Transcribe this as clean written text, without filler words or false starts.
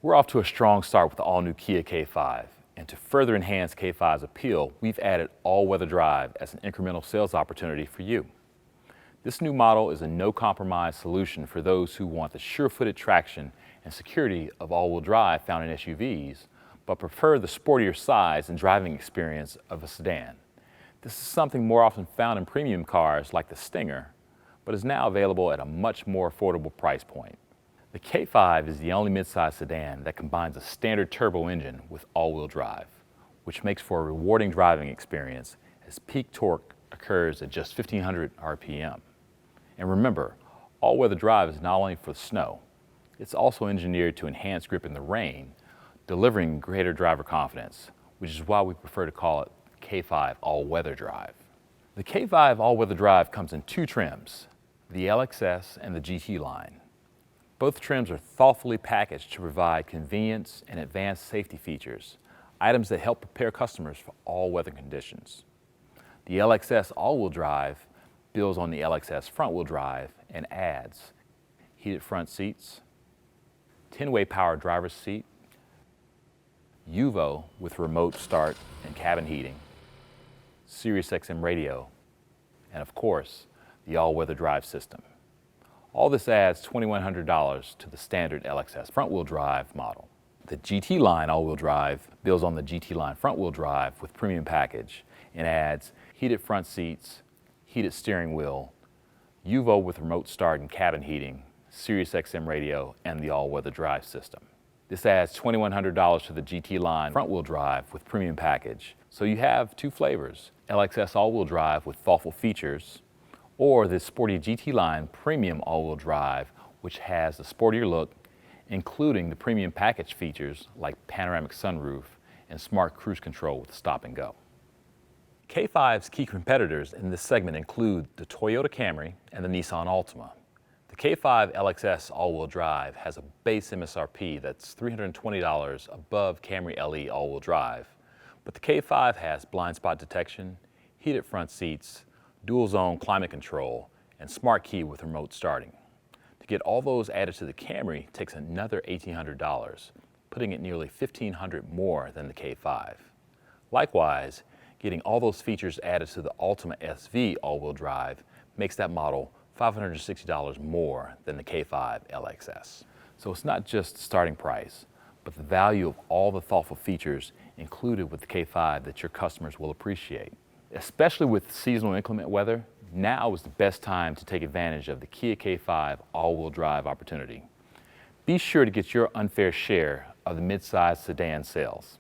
We're off to a strong start with the all-new Kia K5, and to further enhance K5's appeal, we've added all-weather drive as an incremental sales opportunity for you. This new model is a no-compromise solution for those who want the sure-footed traction and security of all-wheel drive found in SUVs, but prefer the sportier size and driving experience of a sedan. This is something more often found in premium cars like the Stinger, but is now available at a much more affordable price point. The K5 is the only midsize sedan that combines a standard turbo engine with all-wheel drive, which makes for a rewarding driving experience as peak torque occurs at just 1,500 RPM. And remember, all-weather drive is not only for snow, it's also engineered to enhance grip in the rain, delivering greater driver confidence, which is why we prefer to call it K5 all-weather drive. The K5 all-weather drive comes in two trims, the LXS and the GT line. Both trims are thoughtfully packaged to provide convenience and advanced safety features, items that help prepare customers for all weather conditions. The LXS all-wheel drive builds on the LXS front-wheel drive and adds heated front seats, 10-way power driver's seat, UVO with remote start and cabin heating, Sirius XM radio, and of course, the all-weather drive system. All this adds $2,100 to the standard LXS front-wheel drive model. The GT line all-wheel drive builds on the GT line front-wheel drive with premium package and adds heated front seats, heated steering wheel, UVO with remote start and cabin heating, Sirius XM radio, and the all-weather drive system. This adds $2,100 to the GT line front-wheel drive with premium package. So you have two flavors, LXS all-wheel drive with thoughtful features, or this sporty GT line premium all-wheel drive, which has a sportier look, including the premium package features like panoramic sunroof and smart cruise control with stop and go. K5's key competitors in this segment include the Toyota Camry and the Nissan Altima. The K5 LXS all-wheel drive has a base MSRP that's $320 above Camry LE all-wheel drive, but the K5 has blind spot detection, heated front seats, dual zone climate control, and smart key with remote starting. To get all those added to the Camry takes another $1,800, putting it nearly $1,500 more than the K5. Likewise, getting all those features added to the Altima SV all-wheel drive makes that model $560 more than the K5 LXS. So it's not just the starting price, but the value of all the thoughtful features included with the K5 that your customers will appreciate. Especially with seasonal inclement weather, now is the best time to take advantage of the Kia K5 all-wheel drive opportunity. Be sure to get your unfair share of the mid-size sedan sales.